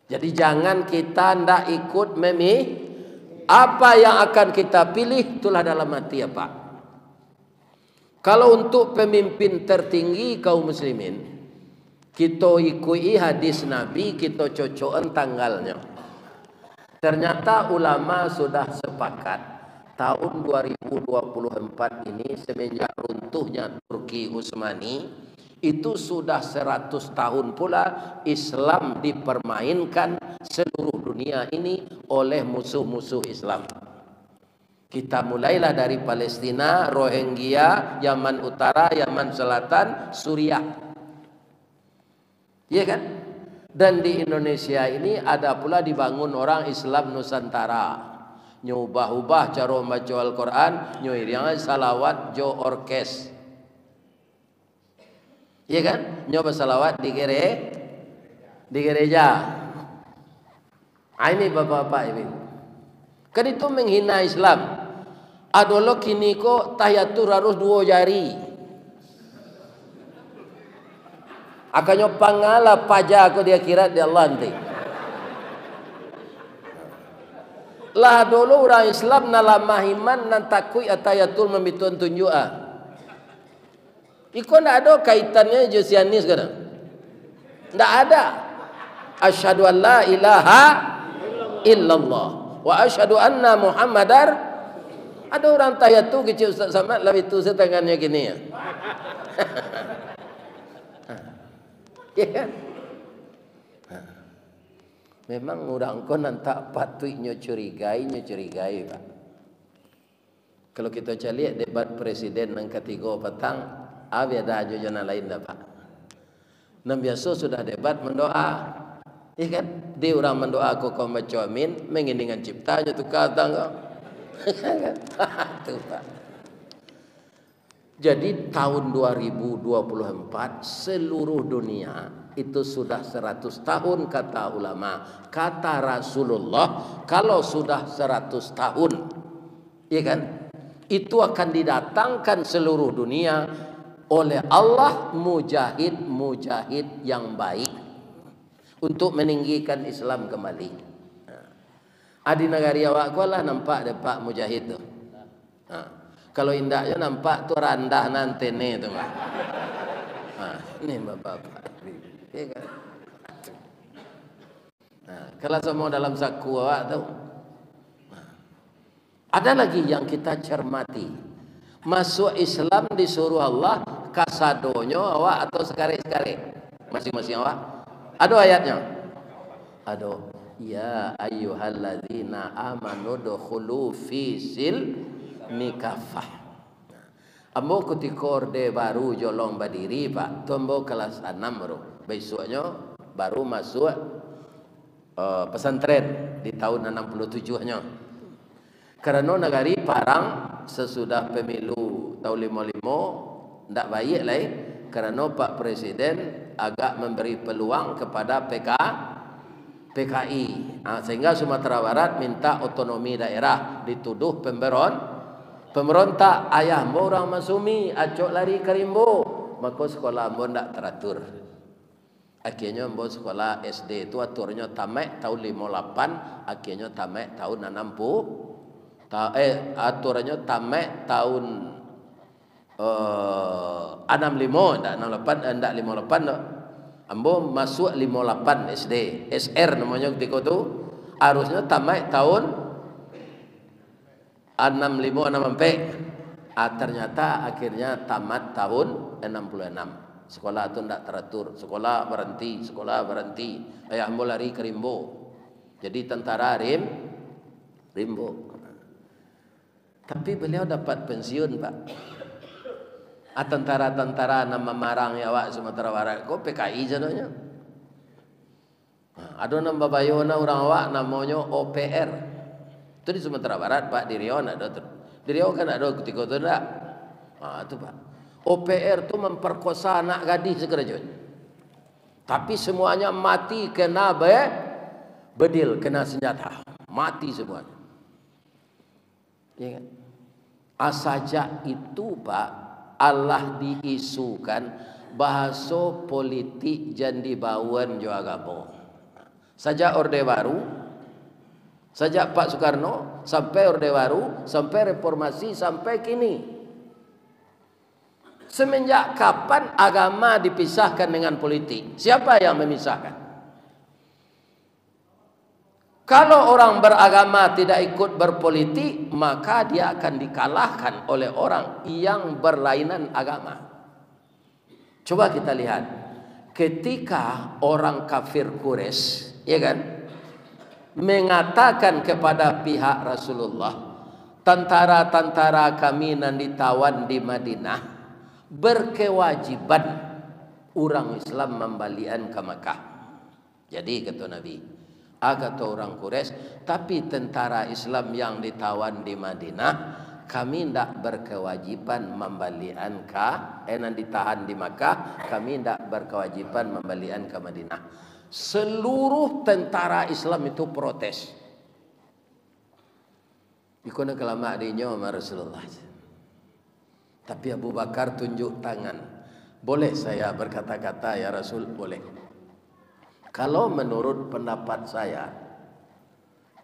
Jadi jangan kita ndak ikut memilih. Apa yang akan kita pilih itulah dalam hati ya Pak. Kalau untuk pemimpin tertinggi kaum muslimin, kita ikuti hadis Nabi, kita cocokan tanggalnya. Ternyata ulama sudah sepakat tahun 2024 ini semenjak runtuhnya Turki Utsmani, itu sudah 100 tahun pula Islam dipermainkan seluruh dunia ini oleh musuh-musuh Islam. Kita mulailah dari Palestina, Rohingya, Yaman Utara, Yaman Selatan, Suriah. Iya kan? Dan di Indonesia ini ada pula dibangun orang Islam Nusantara. Nyubah-ubah cara baca Al-Quran, nyuiriangan salawat jo orkes. Iya kan? Nyoba salawat di gereja. Ini bapak-bapak ini. Kan itu menghina Islam. Adolo kini kok tahiyatul harus 2 jari. Akannya pangala paja aku dia kira di Allah nanti. Lah dulu orang Islam nalamahiman nantakui atayatul membituan tunjua. Iko ndak ada kaitannya Josianis kan? Ndak ada. Asyhadu an la ilaha illallah wa asyhadu anna Muhammadar. Ada orang tayat tu kecil Ustaz Samad lebih tu setangannya gini ya. Ya kan? Memang orang kau nantak patutnya curigai Pak. Kalau kita lihat debat presiden yang ketiga petang, ada aja jana lain dah Pak. Nam biasa sudah debat mendoa, ya kan? Dia orang mendoa aku kau baca amin, menginginkan ciptanya tu kata kau. Tuh Pak. Jadi tahun 2024 seluruh dunia itu sudah 100 tahun kata ulama, kata Rasulullah. Kalau sudah 100 tahun, ya kan, itu akan didatangkan seluruh dunia oleh Allah mujahid yang baik untuk meninggikan Islam kembali. Adi negari awak ko lah nampak de Pak Mujahid tu. Kalau indahnya nampak tu randah nanti ni tu Pak. Ini bapak-bapak. Ya kan? Kalau semua dalam saku awak tu. Ada lagi yang kita cermati. Masuk Islam disuruh Allah kasadonyo awak atau sekali-sekali masing-masing awak. Ada ayatnya? Ada. Ya ayyuhalladzina amanu dukhulu fi silmi kafah. Ambo ketika orde baru jolong berdiri Pak, tombo kelas 6 baru. Besoknya baru masuk pesantren di tahun 67-nya. Karena negari parang sesudah pemilu tahun 55 ndak baik lai karena Pak Presiden agak memberi peluang kepada PKI. Sehingga Sumatera Barat minta otonomi daerah, dituduh pemberontak. Ayah mbo orang masumi acok lari karimbo, maka sekolah mbo ndak teratur. Akhirnya mbo sekolah SD itu aturnya tamat tahun 58, akhirnya tamat tahun 60. Aturannya tamat tahun 65, ndak 68, ndak 58 ndak. Ambo masuk 58 SD, SR namanya ketika itu. Harusnya tamat tahun 65 ternyata akhirnya tamat tahun 66. Sekolah itu tidak teratur, sekolah berhenti. Ayah ambo lari ke Rimbo. Jadi tentara Rimbo. Tapi beliau dapat pensiun Pak. Tentara-tentara nama marang ya awak Sumatera Barat kok PKI jadinya. Ada nama bayona orang awak namanya OPR. Itu di Sumatera Barat Pak, di Riau ada tuh. Di Riau kan ada ketika itu enggak. Itu Pak. OPR itu memperkosa anak gadis sekerja. Tapi semuanya mati kena bedil, kena senjata. Mati semuanya. Ya kan? Asajak itu Pak, Allah diisukan bahasa politik jandi bawan jo agama. Sejak Orde Baru, sejak Pak Soekarno sampai Orde Baru, sampai reformasi, sampai kini. Semenjak kapan agama dipisahkan dengan politik? Siapa yang memisahkan? Kalau orang beragama tidak ikut berpolitik, maka dia akan dikalahkan oleh orang yang berlainan agama. Coba kita lihat, ketika orang kafir Quraisy, ya kan, mengatakan kepada pihak Rasulullah, tentara-tentara kami yang ditawan di Madinah berkewajiban orang Islam membalikan ke Makkah. Jadi kata Nabi, kata orang Quraisy, tapi tentara Islam yang ditawan di Madinah, kami tidak berkewajiban membalikan ke, yang ditahan di Makkah, kami tidak berkewajiban membalikan ke Madinah. Seluruh tentara Islam itu protes. Ikut kelama adanya sama Rasulullah. Tapi Abu Bakar tunjuk tangan. Boleh saya berkata-kata ya Rasul? Boleh. Kalau menurut pendapat saya,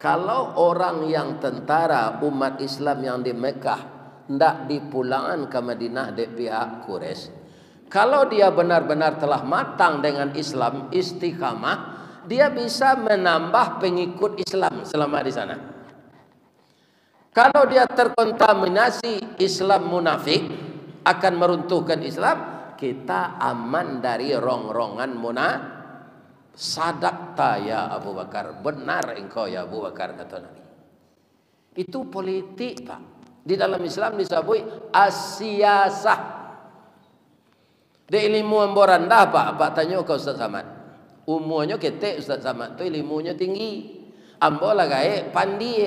kalau orang yang tentara umat Islam yang di Mekah tidak dipulangkan ke Madinah dari pihak Quraisy, kalau dia benar-benar telah matang dengan Islam, istiqamah, dia bisa menambah pengikut Islam selama di sana. Kalau dia terkontaminasi Islam munafik, akan meruntuhkan Islam, kita aman dari rong-rongan munafik. Sadaqta ya Abu Bakar, benar engkau ya Abu Bakar, kata Nabi. Itu politik, Pak. Di dalam Islam disebut as-siyasah. Di ilmu emboranda, Pak. Pak tanya ke Ustaz Samad. Umurnya ketek Ustaz Samad tu ilmunya tinggi. Ambo lah gae pandi.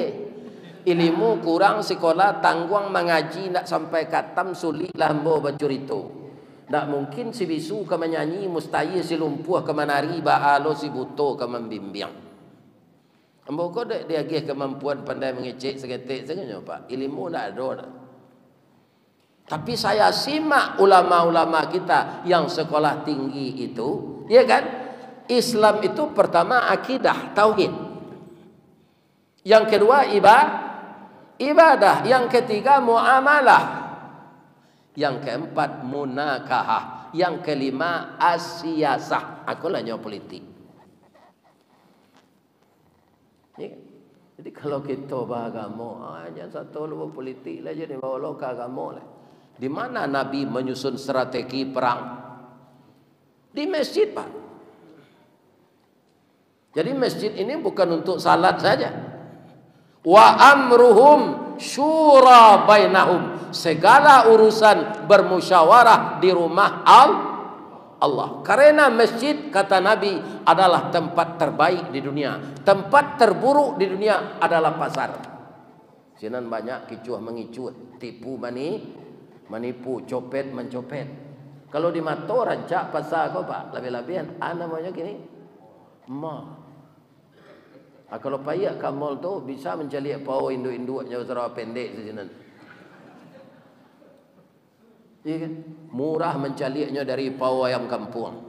Ilmu kurang sekolah tangguang mengaji nak sampai katam sulit lah ambo bacurito. Tak mungkin si bisu ke menyanyi, mustahil si lumpuh ke menari, bahalo si buto ke membimbing. Ambo kau dia gih kemampuan pandai mengecek seketik sebenarnya Pak. Ilmu tak ada. Tapi saya simak ulama-ulama kita yang sekolah tinggi itu, ya kan? Islam itu pertama akidah, tauhid. Yang kedua ibadah. Yang ketiga muamalah. Yang keempat munakahah. Yang kelima asiyasah. Aku lah nyawa politik. Ya. Jadi kalau kita beragama, jangan satu lupa politik lah, jadi bawa lo ke agama lah. Di mana Nabi menyusun strategi perang? Di masjid, Pak. Jadi masjid ini bukan untuk salat saja. Wa amruhum syura bainahum. Segala urusan bermusyawarah di rumah Allah. Karena masjid, kata Nabi, adalah tempat terbaik di dunia. Tempat terburuk di dunia adalah pasar. Sinan banyak kicuh mengicuh, tipu manipu, copet mencopet. Kalau di Mato rancak pasar kau Pak, lebih-lebihan namanya gini. Kalau payah kamol tu bisa mencari pau induk-induk yang serba pendek sejenan. Ya kan? Murah mencalinya dari pau ayam kampung.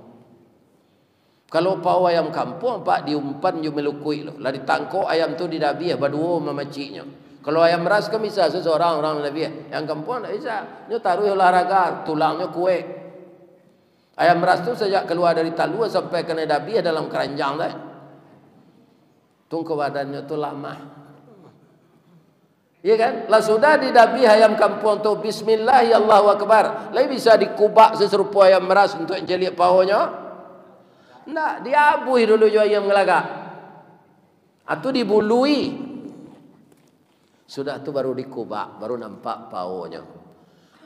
Kalau pau ayam kampung Pak diumpan je melukui loh. Lah ditangkok ayam tu didabiah berdua memaciknya. Kalau ayam ras kan bisa seseorang orang lebih. Yang kampung tak bisa. Dia taruh olahraga, tulangnya kue. Ayam ras tu sejak keluar dari talua sampai kena dabiah dalam keranjang dah. Tunggu badannya tu lama. Ya kan? Lah sudah didabi ayam kampung tu bismillah ya Allahu akbar. Lah bisa dikubak seserupa ayam meras untuk jeliak pahonya? Enggak, diabuhi dulu jo ayam ngelagak. Atau dibului. Sudah tu baru dikubak, baru nampak pahonya.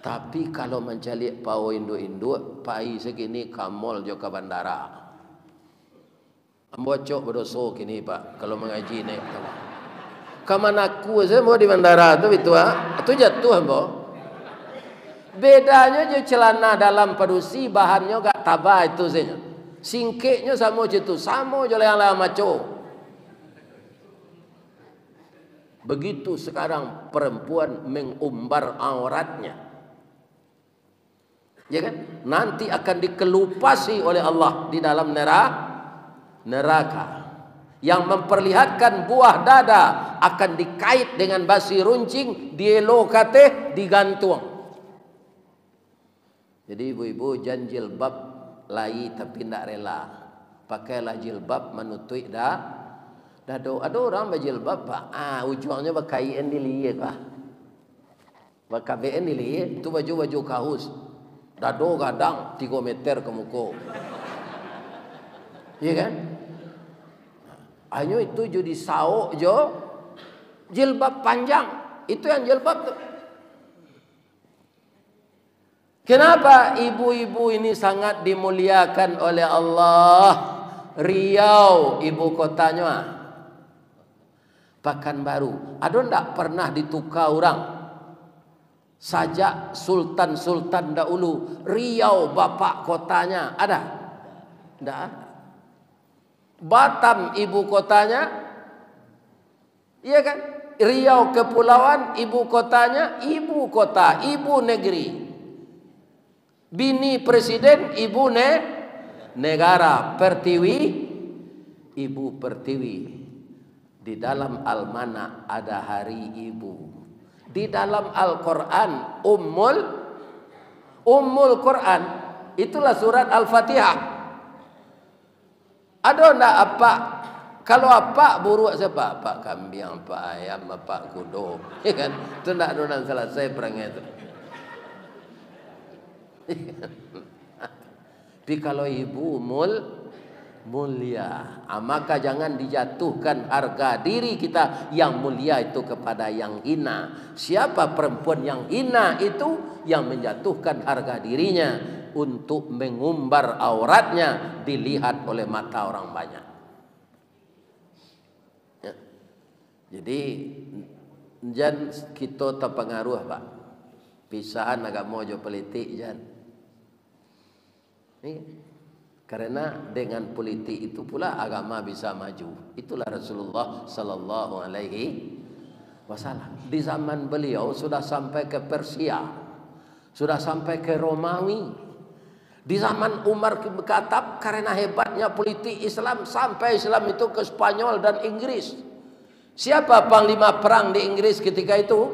Tapi kalau menceliak paho induk-induk, pai segini kamol jo ke bandara. Ambocok berdosa kini Pak kalau mengaji naik kapal. Kamanaku saya mau di bandara tu itu itu jatuh ambo. Bedanya je celana dalam padusi bahannya gak tabah itu saja. Singkeknya sama je tu, sama je yang lama maco. Begitu sekarang perempuan mengumbar auratnya. Ya kan? Nanti akan dikelupasi oleh Allah di dalam neraka. Yang memperlihatkan buah dada akan dikait dengan basi runcing, dielokate, digantung. Jadi ibu-ibu jangan jilbab lai tapi tidak rela. Pakailah jilbab menutup dado. Ada orang berjilbab pak, ujungnya berkaian dilihat pak. Berkaian dilihat, itu baju kaos. Dado kadang 3 meter ke muka. Iya kan? Hanya itu jadi sauk jo jilbab panjang. Itu yang jilbab tu. Kenapa ibu-ibu ini sangat dimuliakan oleh Allah? Riau ibu kotanya. Pekanbaru. Ada ndak pernah ditukar orang? Sajak sultan-sultan dahulu, Riau bapak kotanya ada? Tidak ada. Batam ibu kotanya, iya kan? Riau kepulauan ibu kotanya, ibu kota, ibu negeri. Bini presiden ibu negara. Pertiwi ibu pertiwi. Di dalam Al-Mana ada hari ibu. Di dalam Al-Quran Ummul Quran itulah surat Al-Fatihah. Ada enggak apa? Kalau apa buruk siapa? Apa kambing, apa ayam, apa kudo. Ya kan? Itu enggak ada yang selesai perangnya itu. Tapi kalau ibu mulia, maka jangan dijatuhkan harga diri kita yang mulia itu kepada yang hina. Siapa perempuan yang hina itu? Yang menjatuhkan harga dirinya untuk mengumbar auratnya dilihat oleh mata orang banyak. Ya. Jadi jangan kita terpengaruh pak. Pisahan agama geopolitik jangan. Karena dengan politik itu pula agama bisa maju. Itulah Rasulullah sallallahu alaihi wasallam. Di zaman beliau sudah sampai ke Persia, sudah sampai ke Romawi. Di zaman Umar bin Khattab, karena hebatnya politik Islam, sampai Islam itu ke Spanyol dan Inggris. Siapa panglima perang di Inggris ketika itu?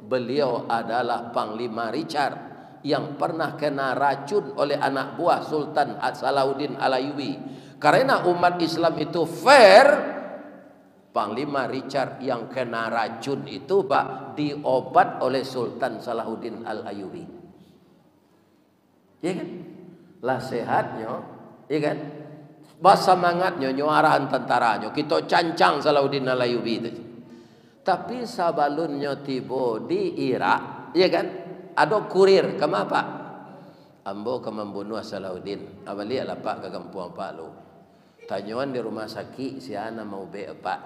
Beliau adalah Panglima Richard, yang pernah kena racun oleh anak buah Sultan Salahuddin Al-Ayyubi. Karena umat Islam itu fair, Panglima Richard yang kena racun itu pak diobat oleh Sultan Salahuddin Al-Ayyubi. Ya kan? Lah sehatnya, ya kan? Bas semangatnya nyuarahan tentaranya. Kita cancang Salahuddin Al-Ayyubi itu. Tapi sabalunnya tiba di Irak, ya kan? Ada kurir, kenapa? Ambo ke membunuh Salahuddin. Abali ala pak ke kampung pak lu. Tanyuan di rumah sakit si ana mau be pak.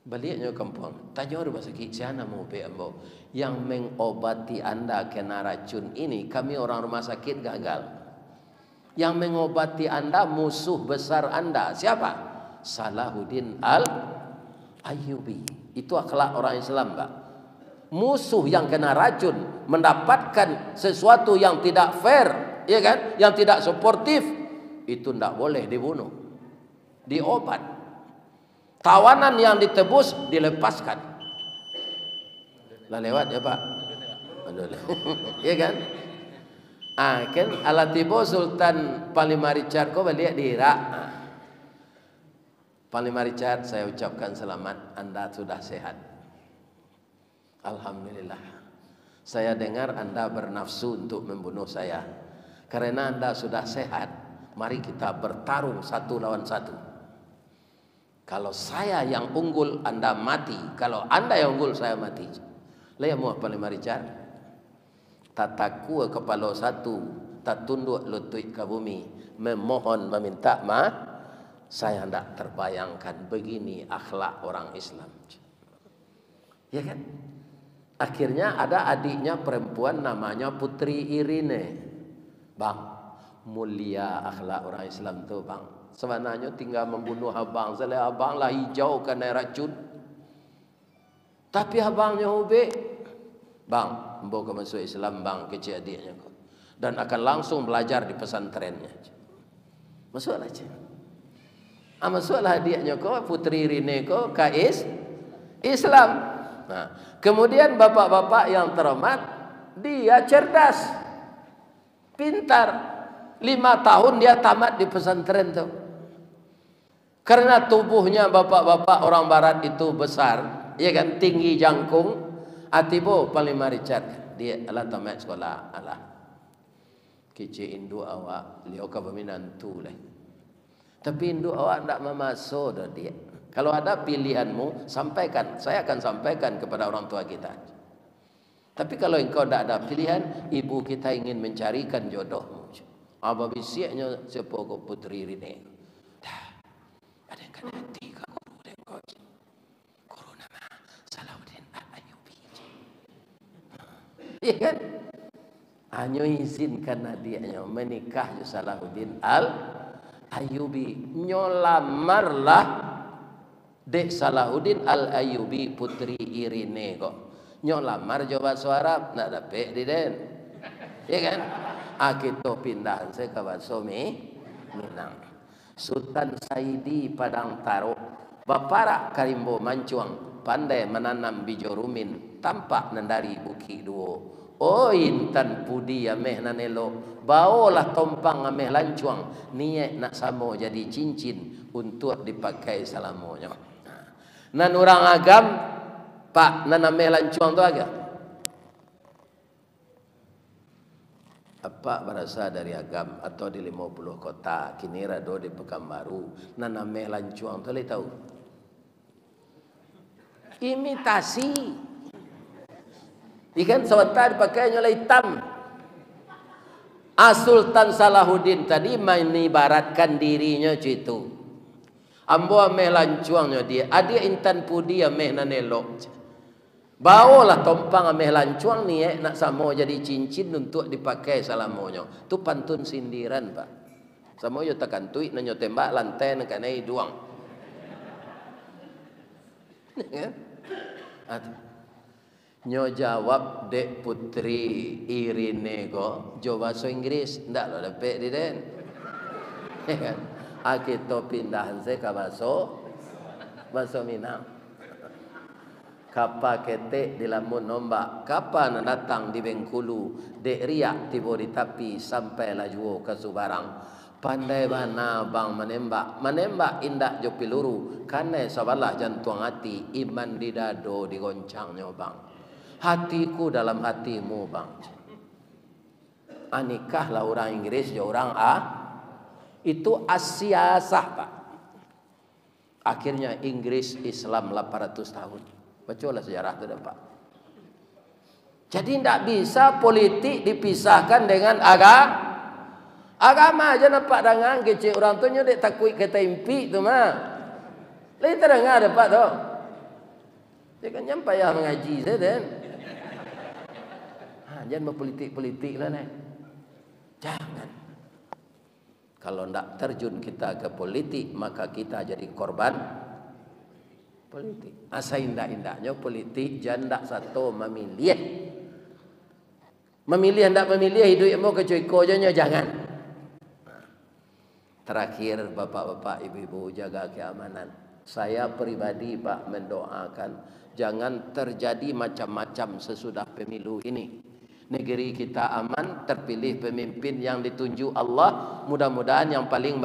Baliknya kampung. Tanyuan rumah sakit si ana mau be ambo. Yang mengobati anda kena racun ini kami orang rumah sakit gagal. Yang mengobati anda musuh besar anda siapa? Salahuddin Al-Ayyubi. Itu akhlak orang Islam pak. Musuh yang kena racun mendapatkan sesuatu yang tidak fair, ya kan? Yang tidak suportif, itu tidak boleh dibunuh, diobat. Tawanan yang ditebus dilepaskan. Lah lewat ya pak, ya kan? Kan alatibo Sultan Panglima Richard kau balik di Irak. Panglima Richard, saya ucapkan selamat, anda sudah sehat. Alhamdulillah. Saya dengar anda bernafsu untuk membunuh saya. Karena anda sudah sehat, mari kita bertarung 1 lawan 1. Kalau saya yang unggul, anda mati. Kalau anda yang unggul, saya mati. Lihat muah Panglima Richard. Tataku kepala 1, tak tunduk lutut ke bumi, memohon meminta maaf. Saya tidak terbayangkan begini akhlak orang Islam. Ya kan? Akhirnya ada adiknya perempuan namanya Putri Irene. Bang, mulia akhlak orang Islam tu bang. Sebenarnya tinggal membunuh abang. Selain abang lah hijau kena racun. Tapi abangnya ube. Bang, Ambo ke masuk Islam bang kecil adiknya kok. Dan akan langsung belajar di pesantrennya. Masuklah cik. Masuklah adiknya kok, putri Rine kok kais Islam. Nah, kemudian bapak-bapak yang terhormat, dia cerdas, pintar. 5 tahun dia tamat di pesantren tuh. Karena tubuhnya bapak-bapak orang barat itu besar, ya kan, tinggi jangkung, atibo paling Richard dia ala tamat sekolah ala. Kece Indo awak liau ka peminantu lah. Tapi Indo awak ndak memasuk dah dia. Kalau ada pilihanmu, sampaikan. Saya akan sampaikan kepada orang tua kita. Tapi kalau engkau tidak ada pilihan, ibu kita ingin mencarikan jodohmu. Apa bisiaknya siapa kau putri Rine? Dah, ada yang kena hati kau guru dan kau. Guru nama Salahuddin Al-Ayyubi. Iya kan? Hanya izinkan adiknya menikah dengan Salahuddin Al-Ayyubi. Nyolamarlah Dek Salahuddin Al-Ayyubi putri Irine kok. Nyolamar coba suara nak dapat di den. Ya kan? Kita pindah saya ke Basomi Minang. Sultan Saidi Padang Taro, Bapara Karimbo Mancuang, pandai menanam bijo rumin, tampak nandari buki duo. Oh intan pudi ameh nanelo, bawalah tompang ameh lancuang, niat nak samo jadi cincin untuk dipakai salamonya. Nan orang agam Pak nan ameh lancuang tu agak apa berasal dari agam atau di 50 kota, kini rado di Pekanbaru. Nan ameh lancuang tu le tahu. Imitasi. Ikan sebentar dipakai nyola hitam. Sultan Salahuddin tadi menibaratkan dirinya itu. Ambo ameh lancuangnya dia. Adia intan pudi ameh nanelok. Bawalah tompang ameh lancuang ni nak samo jadi cincin untuk dipakai salamonya. Tu pantun sindiran pak. Samo yo tekan tuik nanyo tembak lantai nak kanai duang. Nyo jawab dek putri Irine go jo bahasa Inggris ndak lo dapat di den. Kita pindahan saya ke bahasa Minang. Kapa ketek di lamun nombak, kapan datang di Bengkulu, dek riak tiba di tapi sampai laju ke Subarang. Pandai bana bang menembak indak jo piluru, karena sabalah jantung hati, iman di dado digoncangnya bang. Hatiku dalam hatimu bang. Anikah lah orang Inggris jo orang itu asiasah pak. Akhirnya Inggris Islam 800 tahun. Bacalah sejarah itu pak. Jadi tidak bisa politik dipisahkan dengan agama aja nampak dengan kecil orang tuanya dek takut kata impi tu mah. Lain terdengar dapat tu. Dia kan nyampai yang mengaji saya dan. Jangan berpolitik-politik lah nih. Jangan. Kalau tidak terjun kita ke politik maka kita jadi korban politik. Asa indah-indahnya politik jandak satu memilih. Memilih hendak memilih hidupmu kecuali jangan. Terakhir bapak-bapak ibu-ibu jaga keamanan. Saya pribadi pak mendoakan jangan terjadi macam-macam sesudah pemilu ini. Negeri kita aman, terpilih pemimpin yang ditunjuk Allah. Mudah-mudahan yang paling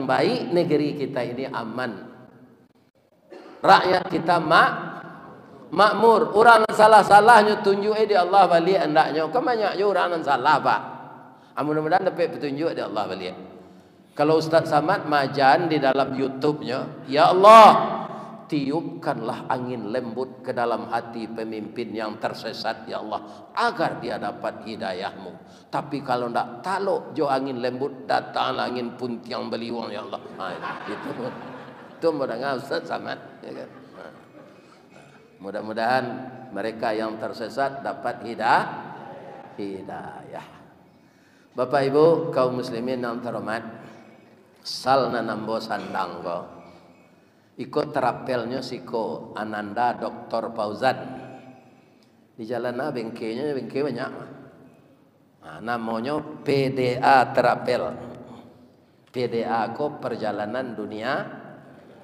baik negeri kita ini aman. Rakyat kita makmur. Orang salah-salahnya tunjuk di Allah balik hendaknya. Kan banyak je orang salah pak. Mudah-mudahan dapat petunjuk di Allah balik. Kalau Ustaz Samad majan di dalam YouTube-nya, ya Allah, tiupkanlah angin lembut ke dalam hati pemimpin yang tersesat ya Allah, agar dia dapat hidayahmu. Tapi kalau tidak taluk jo angin lembut, datang angin puntiang beliwang ya Allah. Itu mudah-mudahan Ustaz Samad ya kan? Mudah-mudahan mereka yang tersesat dapat hidayah. Bapak Ibu kaum muslimin yang terhormat, salna nambo sandang ko ikut terapelnya siko Ananda Dr. Fauzan Di jalan bengkelnya bengkel banyak. Nah, namanya PDA Terapel. PDA ko perjalanan dunia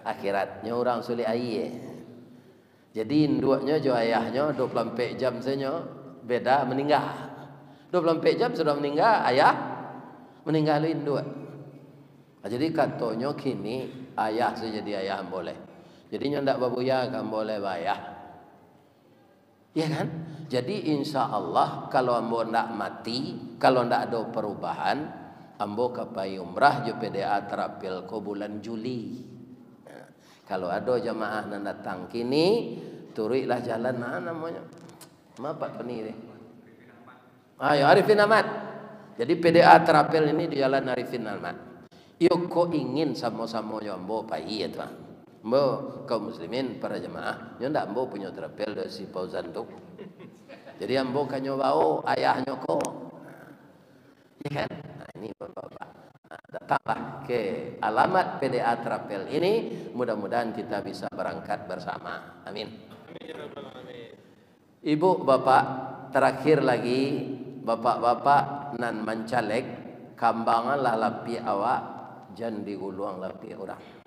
akhiratnya orang sulit aye. Jadi induaknya jo ayahnya 24 jam saja beda meninggal. 24 jam sudah meninggal ayah meninggal induk. Nah, jadi katanya kini ayah saja jadi ayah boleh. Jadinya ndak babuya kan boleh bayah. Ya kan? Jadi insya Allah kalau ambo ndak mati, kalau ndak ada perubahan, ambo kapai umrah je PDA Terapil ko bulan Juli. Nah, kalau ada jamaah yang datang kini, turiklah jalan namanya. Apa ni deh? Ayo Arifin Ahmad. Jadi PDA Terapil ini di jalan Arifin Ahmad. Yo ko ingin sama-sama ambo pai ya tuan. Mbo kaum muslimin para jemaah, yo ndak mbo punya terapel dari si Fauzan tu. Jadi ambo kanyo bau ayahnya ko. Ya kan? Nah, ini Bapak-bapak. Nah, datanglah ke alamat PDA Terapel ini, mudah-mudahan kita bisa berangkat bersama. Amin. Ibu, bapak, terakhir lagi bapak-bapak nan mencalek kambangan lah lapi awak, jangan diuluang lapi orang.